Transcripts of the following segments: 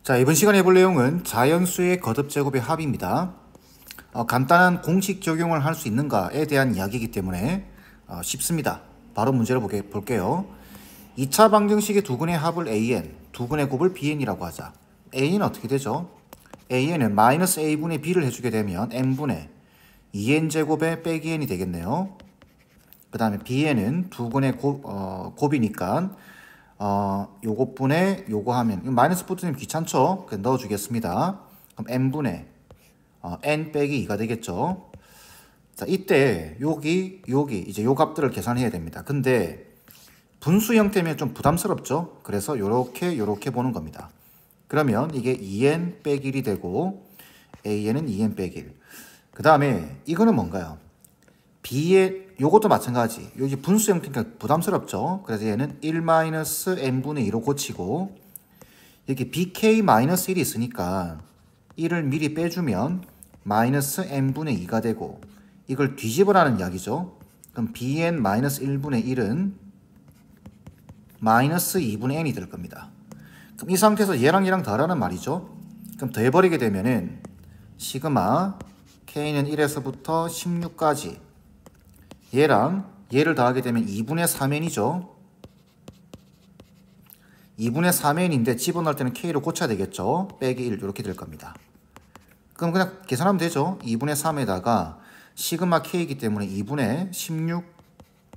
자, 이번 시간에 해볼 내용은 자연수의 거듭제곱의 합입니다. 간단한 공식 적용을 할 수 있는가에 대한 이야기이기 때문에 쉽습니다. 바로 문제를 볼게요. 2차 방정식의 두근의 합을 an, 두근의 곱을 bn이라고 하자. a는 어떻게 되죠? an은 마이너스 a분의 b를 해주게 되면 n분의 2n제곱의 빼기 n이 되겠네요. 그 다음에 bn은 두근의 곱이니까 요것분의 요거 하면 마이너스 붙으면 귀찮죠? 그냥 넣어주겠습니다. 그럼 n분의 n 빼기 2가 되겠죠. 자, 이때 여기 이제 요 값들을 계산해야 됩니다. 근데 분수 형태면 좀 부담스럽죠? 그래서 요렇게 보는 겁니다. 그러면 이게 2n 빼기 1이 되고 an은 2n 빼기 1. 그 다음에 이거는 뭔가요? b의 요것도 마찬가지. 여기 분수 형태니까 부담스럽죠? 그래서 얘는 1-n분의 2로 고치고 여기 bk-1이 있으니까 1을 미리 빼주면 마이너스 n분의 2가 되고 이걸 뒤집어라는 이야기죠. 그럼 bn-1분의 1은 마이너스 2분의 n이 될 겁니다. 그럼 이 상태에서 얘랑 더하라는 말이죠. 그럼 더해버리게 되면은 시그마 k는 1에서부터 16까지 얘랑 얘를 더하게 되면 2분의 3n이죠. 2분의 3n인데 집어넣을 때는 k로 고쳐야 되겠죠. 빼기 1 이렇게 될 겁니다. 그럼 그냥 계산하면 되죠. 2분의 3에다가 시그마 k이기 때문에 2분의 16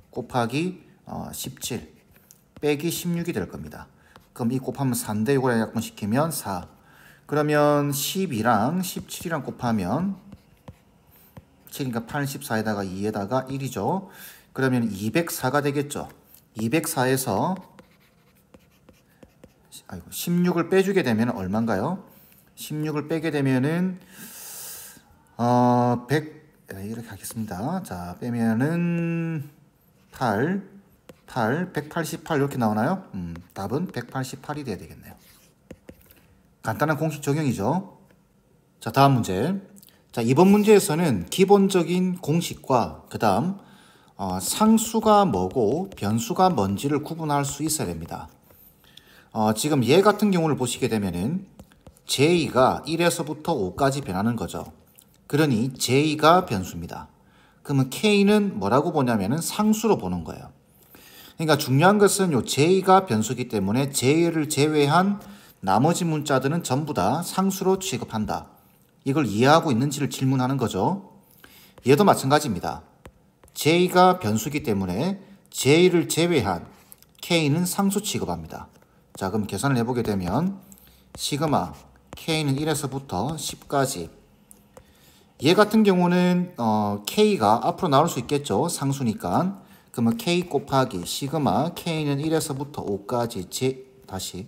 곱하기 17 빼기 16이 될 겁니다. 그럼 이 곱하면 4인데 이걸 약분시키면 4. 그러면 12랑 17이랑 곱하면 7이니까 84에다가 2에다가 1이죠. 그러면 204가 되겠죠. 204에서 16을 빼주게 되면 얼마인가요? 16을 빼게 되면은 100 이렇게 하겠습니다. 자, 빼면은 188 이렇게 나오나요? 답은 188이 돼야 되겠네요. 간단한 공식 적용이죠. 자, 다음 문제. 자, 이번 문제에서는 기본적인 공식과 그 다음 상수가 뭐고 변수가 뭔지를 구분할 수 있어야 됩니다. 지금 얘 같은 경우를 보시게 되면은 j가 1에서부터 5까지 변하는 거죠. 그러니 j가 변수입니다. 그러면 k는 뭐라고 보냐면은 상수로 보는 거예요. 그러니까 중요한 것은 요 j가 변수기 때문에 j를 제외한 나머지 문자들은 전부 다 상수로 취급한다. 이걸 이해하고 있는지를 질문하는 거죠. 얘도 마찬가지입니다. j가 변수기 때문에 j를 제외한 k는 상수 취급합니다. 자, 그럼 계산을 해보게 되면 시그마 k는 1에서부터 10까지 얘 같은 경우는 k가 앞으로 나올 수 있겠죠. 상수니까. 그러면 k 곱하기 시그마 k는 1에서부터 5까지 다시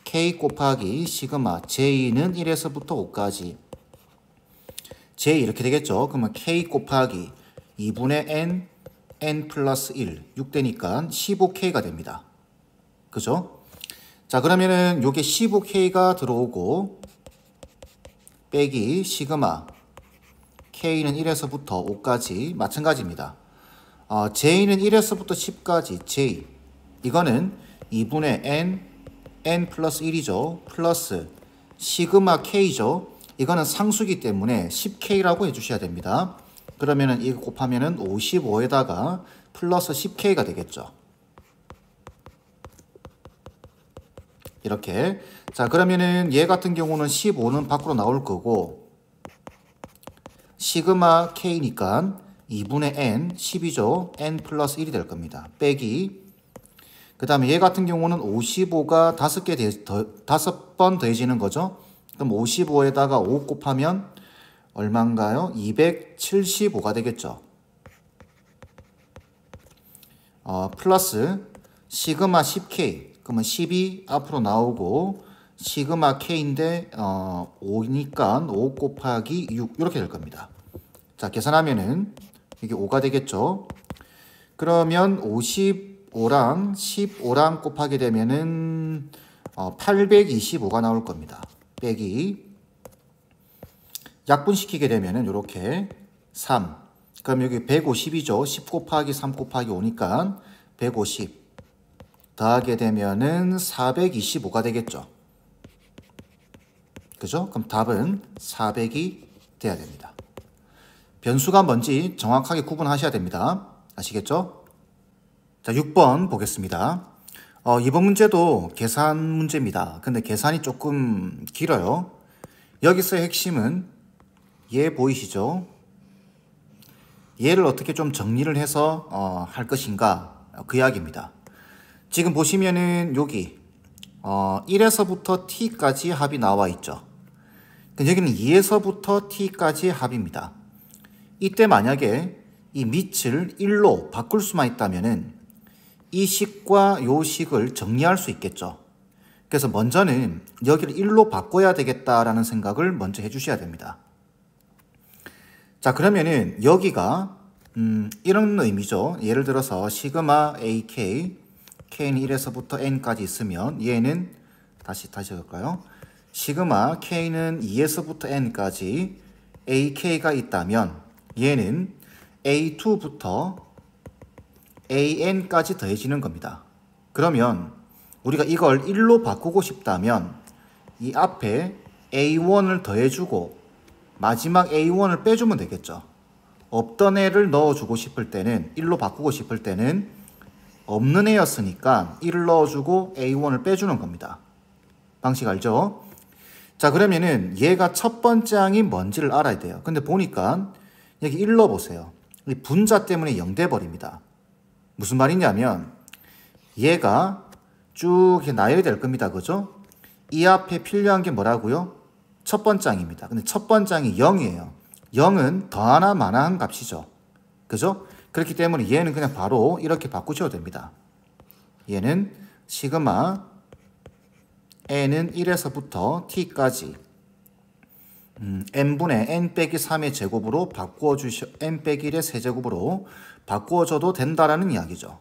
k 곱하기 시그마 j는 1에서부터 5까지 j 이렇게 되겠죠. 그러면 k 곱하기 2분의 n 플러스 1 6되니까 15k가 됩니다. 그죠? 자, 그러면은 요게 15k가 들어오고 빼기 시그마 k는 1에서부터 5까지 마찬가지입니다. j는 1에서부터 10까지 j 이거는 2분의 n 플러스 1이죠. 플러스 시그마 k죠. 이거는 상수기 때문에 10k라고 해주셔야 됩니다. 그러면은 이거 곱하면은 55에다가 플러스 10k가 되겠죠. 이렇게. 자, 그러면은 얘 같은 경우는 15는 밖으로 나올 거고 시그마 k니까 2분의 n 10이죠. n 플러스 1이 될 겁니다. 빼기 그 다음에 얘 같은 경우는 55가 5번 더해지는 거죠. 그럼 55에다가 5 곱하면 얼마인가요? 275가 되겠죠. 플러스 시그마 10k 그러면 10이 앞으로 나오고 시그마 k인데 5니까 5 곱하기 6 이렇게 될 겁니다. 자, 계산하면은 이게 5가 되겠죠. 그러면 55랑 15랑 곱하게 되면은 825가 나올 겁니다. 빼기 약분시키게 되면은 이렇게 3 그럼 여기 150이죠. 10 곱하기 3 곱하기 5니까 150 더하게 되면은 425가 되겠죠. 그죠? 그럼 답은 400이 돼야 됩니다. 변수가 뭔지 정확하게 구분하셔야 됩니다. 아시겠죠? 자, 6번 보겠습니다. 이번 문제도 계산 문제입니다. 근데 계산이 조금 길어요. 여기서의 핵심은 얘 보이시죠? 얘를 어떻게 좀 정리를 해서 할 것인가 그 이야기입니다. 지금 보시면은 여기 1에서부터 t까지 합이 나와 있죠. 여기는 2에서부터 t까지의 합입니다. 이때 만약에 이 밑을 1로 바꿀 수만 있다면은 이 식과 요 식을 정리할 수 있겠죠. 그래서 먼저는 여기를 1로 바꿔야 되겠다라는 생각을 먼저 해주셔야 됩니다. 자, 그러면은 여기가 이런 의미죠. 예를 들어서 시그마 AK, K는 1에서부터 N까지 있으면 얘는 다시 해볼까요? 시그마 K는 2에서부터 N까지 AK가 있다면 얘는 A2부터 AN까지 더해지는 겁니다. 그러면 우리가 이걸 1로 바꾸고 싶다면 이 앞에 A1을 더해주고 마지막 A1을 빼주면 되겠죠. 없던 애를 넣어주고 싶을 때는 1로 바꾸고 싶을 때는 없는 애였으니까 1을 넣어주고 A1을 빼주는 겁니다. 방식 알죠? 자, 그러면은 얘가 첫 번째 항이 뭔지를 알아야 돼요. 근데 보니까 여기 1 넣어보세요. 이 분자 때문에 0 돼버립니다. 무슨 말이냐면 얘가 쭉 이렇게 나열이 될 겁니다. 그죠? 이 앞에 필요한 게 뭐라고요? 첫 번째 항입니다. 근데 첫 번째 항이 0이에요. 0은 더하나 마나한 값이죠. 그죠? 그렇기 때문에 얘는 그냥 바로 이렇게 바꾸셔도 됩니다. 얘는 시그마 n은 1에서부터 t까지 n분의 n 빼기 3의 제곱으로 n 빼기 1의 세제곱으로 바꾸어줘도 된다라는 이야기죠.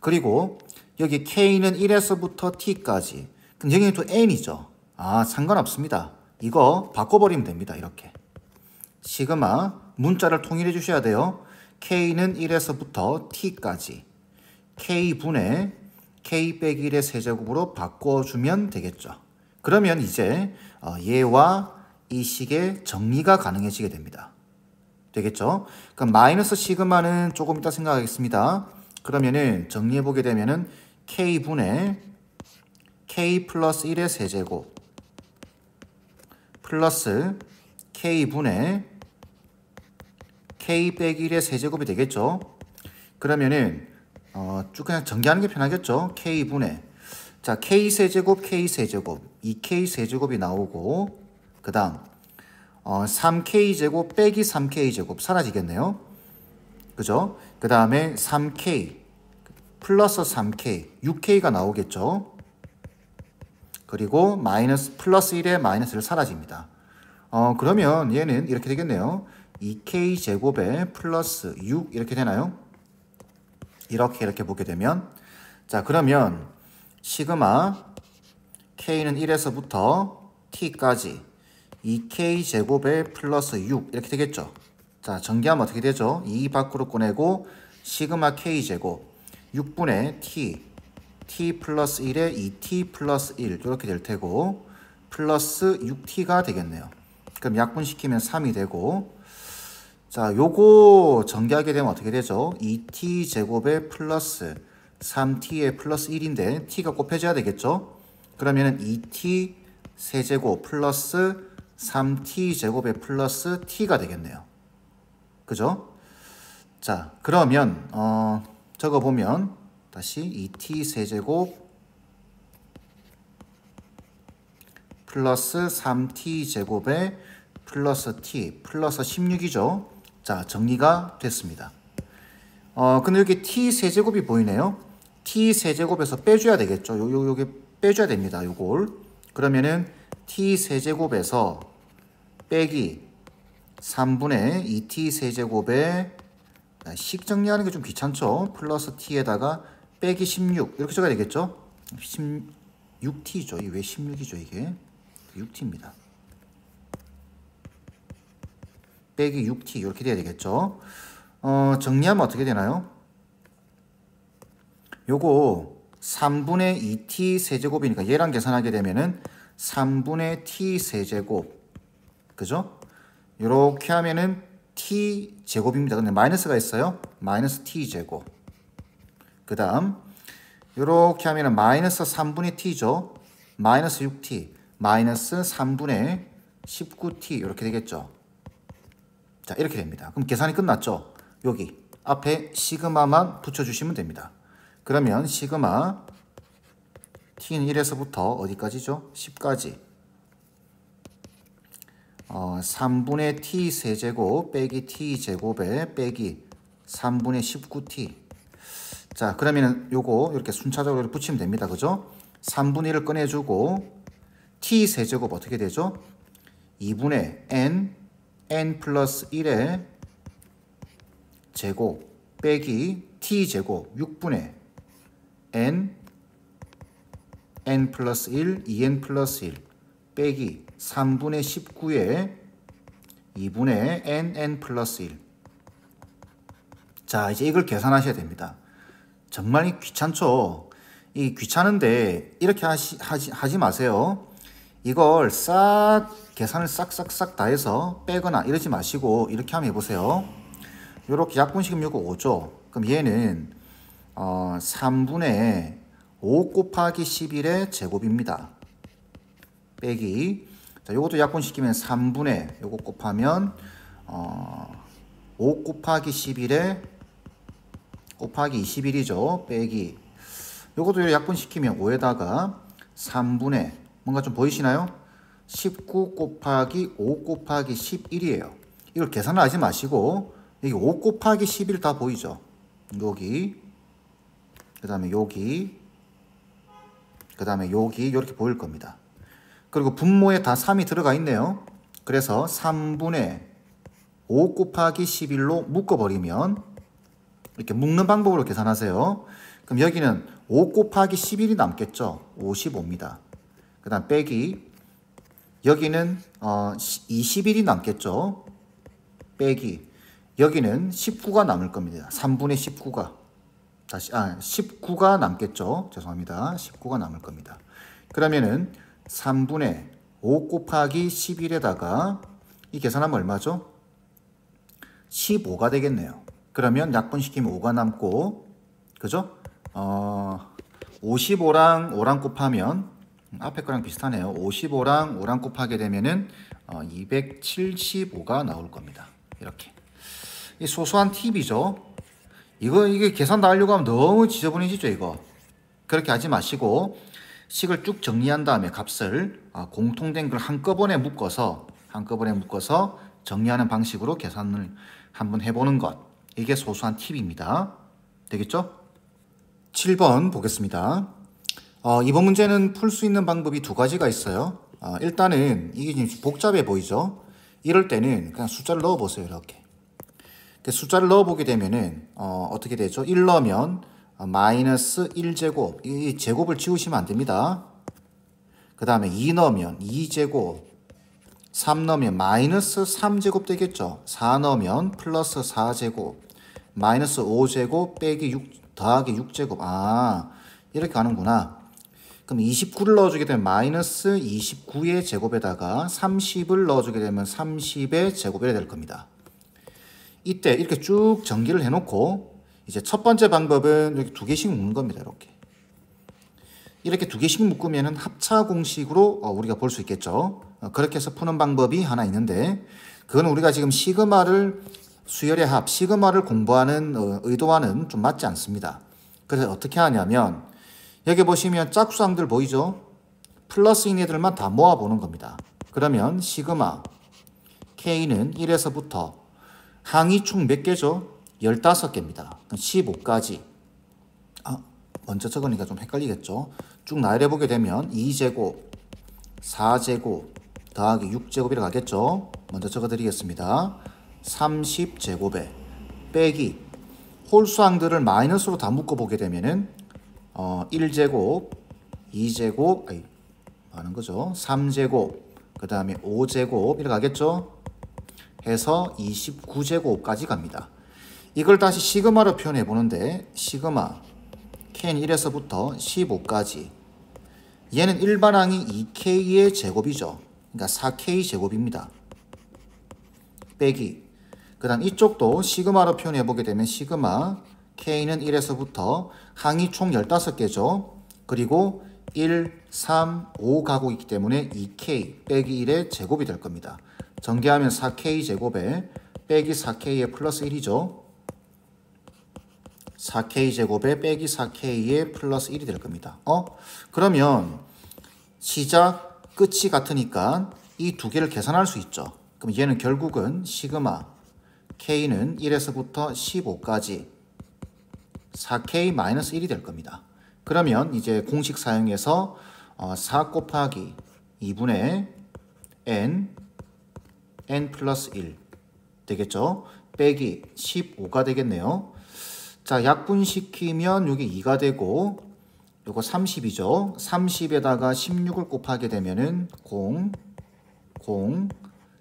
그리고 여기 k는 1에서부터 t까지. 그럼 여기는 또 n이죠. 상관없습니다. 이거 바꿔버리면 됩니다. 이렇게. 시그마 문자를 통일해 주셔야 돼요. k는 1에서부터 t까지. k분의 k 빼기 1의 세제곱으로 바꿔주면 되겠죠. 그러면 이제 얘와 이 식의 정리가 가능해지게 됩니다. 되겠죠? 그럼 마이너스 시그마는 조금 이따 생각하겠습니다. 그러면은 정리해보게 되면은 k분의 k 플러스 1의 세제곱 플러스 k분의 k 빼기 1의 세제곱이 되겠죠? 그러면은 쭉 그냥 전개하는 게 편하겠죠? k분의 자 k세제곱 k세제곱 2k세제곱이 나오고 그 다음 3k제곱 빼기 3k제곱 사라지겠네요. 그죠? 그 다음에 3k 플러스 3k 6k가 나오겠죠. 그리고 마이너스 플러스 1에 마이너스를 사라집니다. 그러면 얘는 이렇게 되겠네요. 2k제곱에 플러스 6 이렇게 되나요? 이렇게 보게 되면 자 그러면 시그마 k는 1에서부터 t까지 2k제곱에 플러스 6 이렇게 되겠죠. 자 전개하면 어떻게 되죠? 2 밖으로 꺼내고 시그마 k제곱 6분의 t 플러스 1에 2t 플러스 1 이렇게 될 테고 플러스 6t가 되겠네요. 그럼 약분시키면 3이 되고 자 요거 전개하게 되면 어떻게 되죠? 2t 제곱에 플러스 3t에 플러스 1인데 t가 곱해져야 되겠죠? 그러면은 2t 세제곱 플러스 3t 제곱에 플러스 t가 되겠네요. 그죠? 자 그러면 적어보면 다시 2t 세제곱 플러스 3t 제곱에 플러스 t 플러스 16이죠. 자 정리가 됐습니다. 근데 여기 t 세제곱이 보이네요. t 세제곱에서 빼줘야 되겠죠. 요게 빼줘야 됩니다. 요걸 그러면은 t 세제곱에서 빼기 3분의 2t 세제곱에 식 정리하는 게 좀 귀찮죠. 플러스 t에다가 빼기 16 이렇게 적어야 되겠죠. 16t죠. 이게 왜 16이죠 이게 6t입니다. 빼기 6t 이렇게 돼야 되겠죠. 정리하면 어떻게 되나요? 요거 3분의 2t 세제곱이니까 얘랑 계산하게 되면은 3분의 t 세제곱. 그죠? 이렇게 하면은 t 제곱입니다. 근데 마이너스가 있어요. 마이너스 t 제곱. 그 다음 이렇게 하면은 마이너스 3분의 t죠. 마이너스 6t 마이너스 3분의 19t 이렇게 되겠죠. 자, 이렇게 됩니다. 그럼 계산이 끝났죠. 여기 앞에 시그마만 붙여주시면 됩니다. 그러면 시그마 t는 1에서부터 어디까지죠? 10까지 3분의 t 세제곱 빼기 t 제곱에 빼기 3분의 19t. 자, 그러면 요거 이렇게 순차적으로 붙이면 됩니다. 그죠? 3분의 1을 꺼내주고 t 세제곱 어떻게 되죠? 2분의 n 플러스 1의 제곱 빼기 t 제곱 6분의 n 플러스 1 2n 플러스 1 빼기 3분의 19의 2분의 n 플러스 1. 자, 이제 이걸 계산하셔야 됩니다. 정말 귀찮죠? 이 귀찮은데 이렇게 하지 마세요. 이걸 계산을 싹싹싹 다 해서 빼거나 이러지 마시고 이렇게 한번 해보세요. 이렇게 약분식이면 이거 5죠. 그럼 얘는 3분의 5 곱하기 11의 제곱입니다. 빼기, 자, 요것도 약분시키면 3분의 요거 곱하면 5 곱하기 11의 곱하기 21이죠. 빼기, 요것도 약분시키면 5에다가 3분의 뭔가 좀 보이시나요? 19 곱하기 5 곱하기 11이에요. 이걸 계산을 하지 마시고 여기 5 곱하기 11 다 보이죠? 여기, 그 다음에 여기, 그 다음에 여기 이렇게 보일 겁니다. 그리고 분모에 다 3이 들어가 있네요. 그래서 3분의 5 곱하기 11로 묶어버리면 이렇게 묶는 방법으로 계산하세요. 그럼 여기는 5 곱하기 11이 남겠죠. 55입니다. 그 다음 빼기, 여기는 21이 남겠죠. 빼기, 여기는 19가 남을 겁니다. 3분의 19가 19가 남겠죠. 죄송합니다. 19가 남을 겁니다. 그러면은 3분의 5 곱하기 11에다가 이 계산하면 얼마죠? 15가 되겠네요. 그러면 약분시키면 5가 남고, 그죠? 55랑 5랑 곱하면 앞에 거랑 비슷하네요. 55랑 5랑 곱하게 되면은 275가 나올 겁니다. 이렇게. 이 소소한 팁이죠. 이게 계산 다 하려고 하면 너무 지저분해지죠, 이거. 그렇게 하지 마시고 식을 쭉 정리한 다음에 값을 공통된 걸 한꺼번에 묶어서 정리하는 방식으로 계산을 한번 해보는 것. 이게 소소한 팁입니다. 되겠죠? 7번 보겠습니다. 이번 문제는 풀 수 있는 방법이 두 가지가 있어요. 일단은 이게 지금 복잡해 보이죠? 이럴 때는 그냥 숫자를 넣어 보세요. 이렇게 숫자를 넣어 보게 되면은 어떻게 되죠? 1 넣으면 마이너스 1제곱, 이 제곱을 지우시면 안 됩니다. 그 다음에 2 넣으면 2제곱, 3 넣으면 마이너스 3제곱 되겠죠. 4 넣으면 플러스 4제곱, 마이너스 5제곱 빼기 6 더하기 6제곱. 이렇게 가는구나. 그럼 29를 넣어주게 되면 마이너스 29의 제곱에다가 30을 넣어주게 되면 30의 제곱이 될 겁니다. 이때 이렇게 쭉 전기를 해놓고 이제 첫 번째 방법은 이렇게 두 개씩 묶는 겁니다. 이렇게 두 개씩 묶으면 합차 공식으로 우리가 볼 수 있겠죠. 그렇게 해서 푸는 방법이 하나 있는데, 그건 우리가 지금 시그마를 수열의 합, 시그마를 공부하는 의도와는 좀 맞지 않습니다. 그래서 어떻게 하냐면 여기 보시면 짝수항들 보이죠? 플러스인 애들만 다 모아보는 겁니다. 그러면 시그마 K는 1에서부터 항이 총 몇 개죠? 15개입니다. 15까지. 먼저 적으니까 좀 헷갈리겠죠? 쭉 나열해보게 되면 2제곱, 4제곱, 더하기 6제곱이라 가겠죠? 먼저 적어드리겠습니다. 30제곱에 빼기 홀수항들을 마이너스로 다 묶어보게 되면은 1제곱, 2제곱, 많은 거죠? 3제곱, 그 다음에 5제곱 이렇게 가겠죠? 해서 29제곱까지 갑니다. 이걸 다시 시그마로 표현해 보는데 시그마 K는 1에서부터 15까지 얘는 일반항이 2K의 제곱이죠. 그러니까 4K 제곱입니다. 빼기. 그 다음 이쪽도 시그마로 표현해보게 되면 시그마 K는 1에서부터 항이 총 15개죠. 그리고 1, 3, 5 가고 있기 때문에 2K 빼기 1의 제곱이 될 겁니다. 전개하면 4K 제곱에 빼기 4K의 플러스 1이죠. 4K 제곱에 빼기 4K의 플러스 1이 될 겁니다. 그러면 시작, 끝이 같으니까 이 두 개를 계산할 수 있죠. 그럼 얘는 결국은 시그마 K는 1에서부터 15까지 4K-1이 될 겁니다. 그러면 이제 공식 사용해서 4 곱하기 2분의 n 플러스 1 되겠죠? 빼기 15가 되겠네요. 자, 약분시키면 여기 2가 되고 요거 30이죠. 30에다가 16을 곱하게 되면은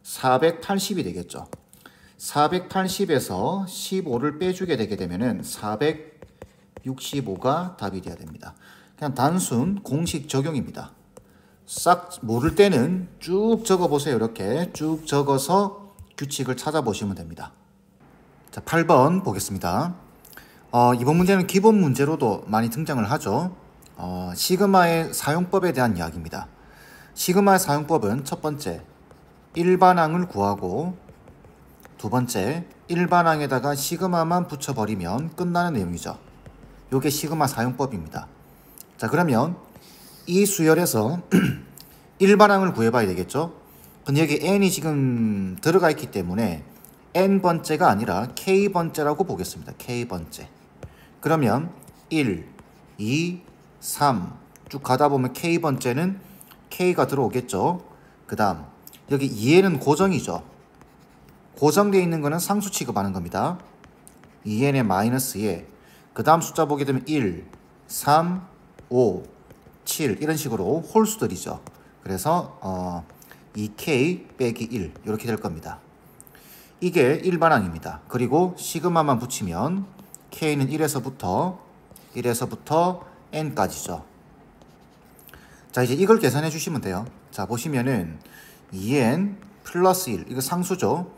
480이 되겠죠. 480에서 15를 빼주게 되게 되면은 465가 답이 돼야 됩니다. 그냥 단순 공식 적용입니다. 싹 모를 때는 쭉 적어 보세요. 이렇게 쭉 적어서 규칙을 찾아보시면 됩니다. 자, 8번 보겠습니다. 이번 문제는 기본 문제로도 많이 등장을 하죠. 시그마의 사용법에 대한 이야기입니다. 시그마의 사용법은 첫 번째, 일반항을 구하고 두 번째, 일반항에다가 시그마만 붙여버리면 끝나는 내용이죠. 이게 시그마 사용법입니다. 자, 그러면 이 수열에서 일반항을 구해봐야 되겠죠. 근데 여기 n이 지금 들어가 있기 때문에 n번째가 아니라 k번째라고 보겠습니다. k번째. 그러면 1, 2, 3 쭉 가다 보면 k번째는 k가 들어오겠죠. 그 다음 여기 2n은 고정이죠. 고정되어 있는 거는 상수 취급하는 겁니다. 2n의 마이너스 2. 그 다음 숫자 보게 되면 1, 3, 5, 7 이런 식으로 홀수들이죠. 그래서 2k 빼기 1 이렇게 될 겁니다. 이게 일반항입니다. 그리고 시그마만 붙이면 k는 1에서부터 n까지죠. 자, 이제 이걸 계산해 주시면 돼요. 자, 보시면은 2n 플러스 1 이거 상수죠.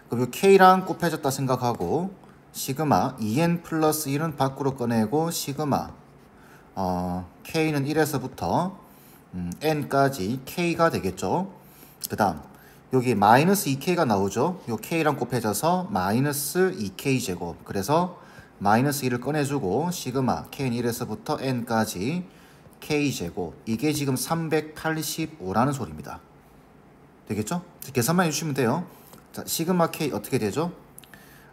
그리고 k랑 곱해졌다 생각하고 시그마 2n 플러스 1은 밖으로 꺼내고 시그마 k는 1에서부터 n까지 k가 되겠죠. 그 다음 여기 마이너스 2k가 나오죠. 요 k랑 곱해져서 마이너스 2k 제곱. 그래서 마이너스 1을 꺼내주고 시그마 k는 1에서부터 n까지 k 제곱. 이게 지금 385라는 소리입니다. 되겠죠? 계산만 해주시면 돼요. 자, 시그마 k 어떻게 되죠?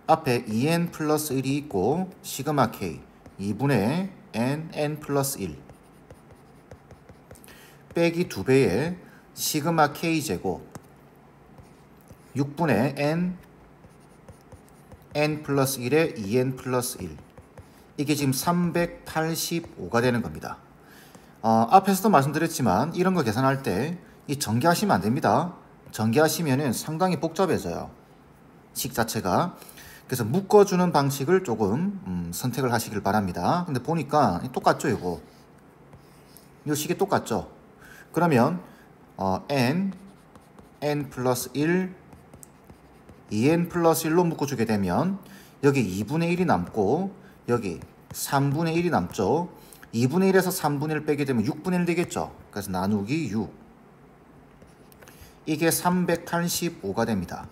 앞에 2n 플러스 1이 있고 시그마 k 2분의 n 플러스 1 빼기 2배의 시그마 k 제곱 6분의 n 플러스 1에 2n 플러스 1 이게 지금 385가 되는 겁니다. 앞에서도 말씀드렸지만 이런 거 계산할 때 이 전개하시면 안 됩니다. 전개하시면은 상당히 복잡해져요. 식 자체가. 그래서 묶어주는 방식을 조금 선택을 하시길 바랍니다. 근데 보니까 똑같죠, 이거. 이 식이 똑같죠. 그러면 n 플러스 1 2n 플러스 1로 묶어주게 되면 여기 2분의 1이 남고 여기 3분의 1이 남죠. 2분의 1에서 3분의 1 빼게 되면 6분의 1 되겠죠. 그래서 나누기 6 이게 385가 됩니다.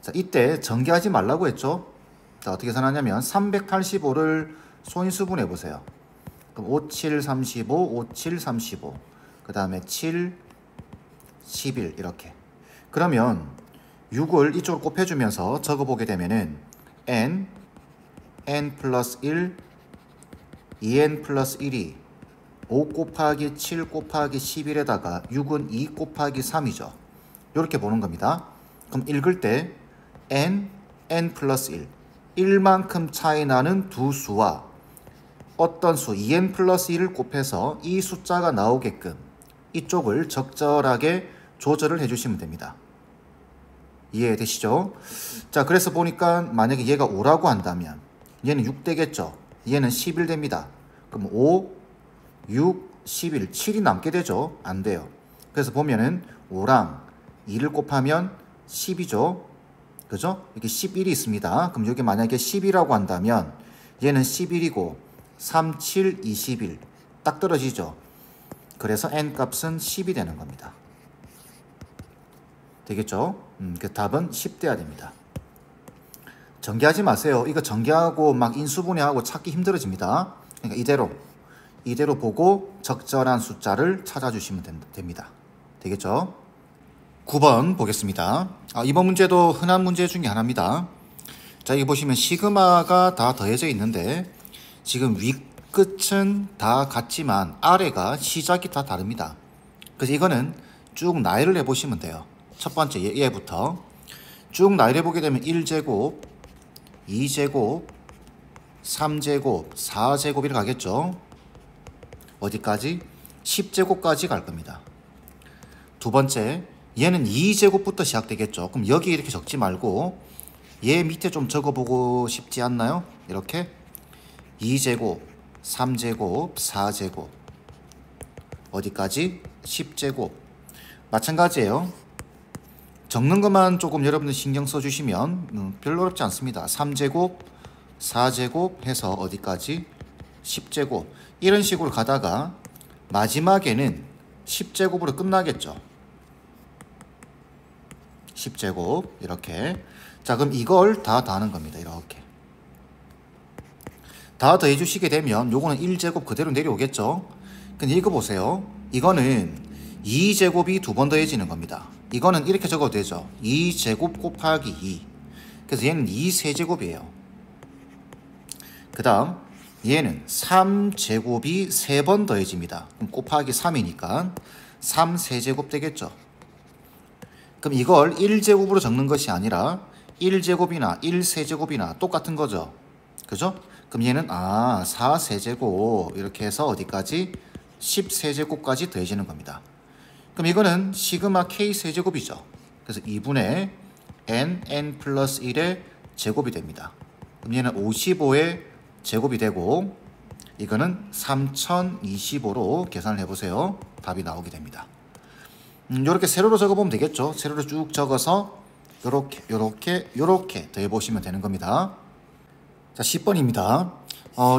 자, 이때 전개하지 말라고 했죠. 자, 어떻게 계산하냐면 385를 소인수분해 보세요. 그럼 5, 7, 35, 5, 7, 35 그 다음에 7, 11 이렇게. 그러면 6을 이쪽으로 곱해주면서 적어보게 되면은 n 플러스 1, 2n 플러스 1이 5 곱하기 7 곱하기 11에다가 6은 2 곱하기 3이죠. 이렇게 보는 겁니다. 그럼 읽을 때 n 플러스 1 1만큼 차이 나는 두 수와 어떤 수 2n 플러스 1을 곱해서 이 숫자가 나오게끔 이쪽을 적절하게 조절을 해주시면 됩니다. 이해되시죠? 자, 그래서 보니까 만약에 얘가 5라고 한다면 얘는 6 되겠죠. 얘는 11 됩니다. 그럼 5, 6, 11, 7이 남게 되죠? 안 돼요. 그래서 보면은 5랑 2를 곱하면 10이죠? 그죠? 이렇게 11이 있습니다. 그럼 여기 만약에 10이라고 한다면 얘는 11이고 3, 7, 21. 딱 떨어지죠? 그래서 n 값은 10이 되는 겁니다. 되겠죠? 그 답은 10 돼야 됩니다. 전개하지 마세요. 이거 전개하고 막 인수분해하고 찾기 힘들어집니다. 그러니까 이대로 보고 적절한 숫자를 찾아주시면 됩니다. 되겠죠? 9번 보겠습니다. 이번 문제도 흔한 문제 중에 하나입니다. 자, 여기 보시면 시그마가 다 더해져 있는데 지금 윗끝은 다 같지만 아래가 시작이 다 다릅니다. 그래서 이거는 쭉 나열을 해보시면 돼요. 첫 번째 얘부터 쭉 나열해 보게 되면 1제곱, 2제곱, 3제곱, 4제곱 이렇게 가겠죠. 어디까지? 10제곱까지 갈 겁니다. 두 번째, 얘는 2제곱부터 시작되겠죠. 그럼 여기 이렇게 적지 말고 얘 밑에 좀 적어보고 싶지 않나요? 이렇게 2제곱, 3제곱, 4제곱 어디까지? 10제곱. 마찬가지예요. 적는 것만 조금 여러분들 신경 써주시면 별로 어렵지 않습니다. 3제곱, 4제곱 해서 어디까지? 10제곱. 이런 식으로 가다가 마지막에는 10제곱으로 끝나겠죠. 10제곱 이렇게. 자, 그럼 이걸 다 더하는 겁니다. 이렇게 다 더해 주시게 되면 요거는 1제곱 그대로 내려오겠죠. 근데 이거 보세요. 이거는 2제곱이 두 번 더해지는 겁니다. 이거는 이렇게 적어도 되죠. 2제곱 곱하기 2. 그래서 얘는 2세제곱이에요. 그 다음 얘는 3제곱이 3번 더해집니다. 그럼 곱하기 3이니까 3세제곱 되겠죠. 그럼 이걸 1제곱으로 적는 것이 아니라 1제곱이나 1세제곱이나 똑같은 거죠. 그죠? 그럼 얘는 4세제곱 이렇게 해서 어디까지? 10세제곱까지 더해지는 겁니다. 그럼 이거는 시그마 K세제곱이죠. 그래서 2분의 n 플러스 1의 제곱이 됩니다. 그럼 얘는 55의 제곱이 되고 이거는 3025로 계산을 해보세요. 답이 나오게 됩니다. 이렇게 세로로 적어보면 되겠죠. 세로로 쭉 적어서 요렇게 더해보시면 되는 겁니다. 자, 10번입니다.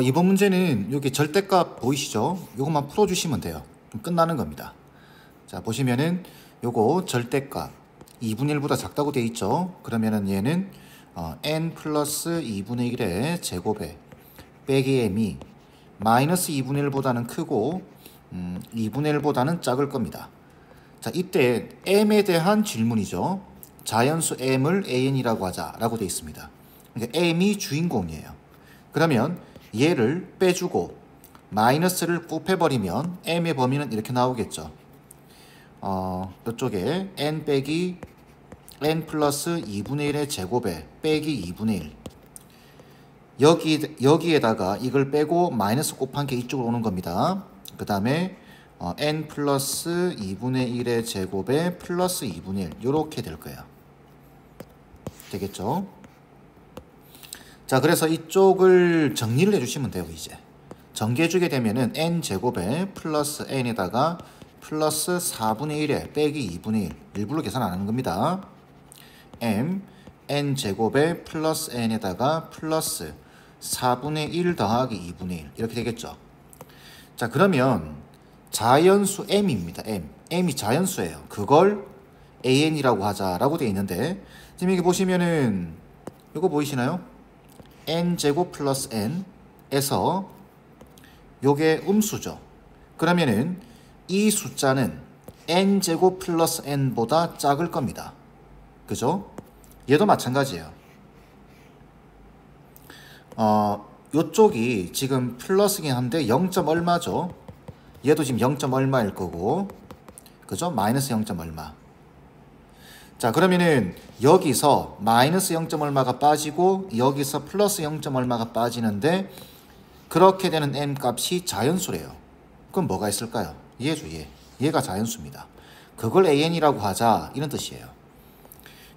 이번 문제는 여기 절대값 보이시죠? 요것만 풀어주시면 돼요. 그럼 끝나는 겁니다. 자, 보시면은 요거 절대값 2분의 1보다 작다고 되어 있죠. 그러면은 얘는 n 플러스 2분의 1의 제곱에 빼기 m이 마이너스 2분의 1보다는 크고 2분의 1보다는 작을 겁니다. 자, 이때 m에 대한 질문이죠. 자연수 m을 an이라고 하자라고 되어 있습니다. 그러니까 m이 주인공이에요. 그러면 얘를 빼주고 마이너스를 곱해버리면 m의 범위는 이렇게 나오겠죠. 이쪽에 n 빼기 n 플러스 2분의 1의 제곱에 빼기 2분의 1 여기에다가 이걸 빼고 마이너스 곱한 게 이쪽으로 오는 겁니다. 그 다음에 n 플러스 2분의 1의 제곱에 플러스 2분의 1 이렇게 될 거예요. 되겠죠? 자, 그래서 이쪽을 정리를 해주시면 돼요. 이제 정리해주게 되면은 n제곱에 플러스 n에다가 플러스 4분의 1에 빼기 2분의 1 일부러 계산 안 하는 겁니다. n제곱에 플러스 n에다가 플러스 4분의 1 더하기 2분의 1 이렇게 되겠죠. 자, 그러면 자연수 m입니다. m이 자연수예요. 그걸 an이라고 하자라고 되어 있는데 지금 여기 보시면은 이거 보이시나요? n제곱 플러스 n에서 요게 음수죠. 그러면은 이 숫자는 n제곱 플러스 n보다 작을 겁니다. 그죠? 얘도 마찬가지예요. 요쪽이 지금 플러스긴 한데 0. 얼마죠? 얘도 지금 0. 얼마일 거고, 그죠? 마이너스 0. 얼마. 자, 그러면은 여기서 마이너스 0. 얼마가 빠지고 여기서 플러스 0. 얼마가 빠지는데 그렇게 되는 n 값이 자연수래요. 그럼 뭐가 있을까요? 얘죠, 얘. 얘가 자연수입니다. 그걸 an이라고 하자 이런 뜻이에요.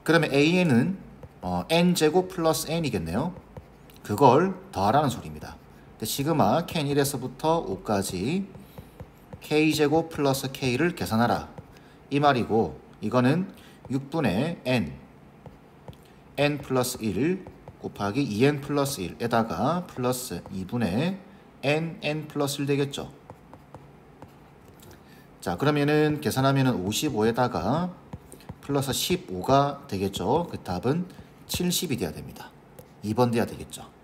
그러면 an은 n제곱 플러스 n이겠네요. 그걸 더하라는 소리입니다. 시그마 캔 1에서부터 5까지 k제곱 플러스 k를 계산하라 이 말이고, 이거는 6분의 n 플러스 1 곱하기 2n 플러스 1에다가 플러스 2분의 n 플러스 1 되겠죠. 자, 그러면은 계산하면은 55에다가 플러스 15가 되겠죠. 그 답은 70이 돼야 됩니다. 2번 돼야 되겠죠.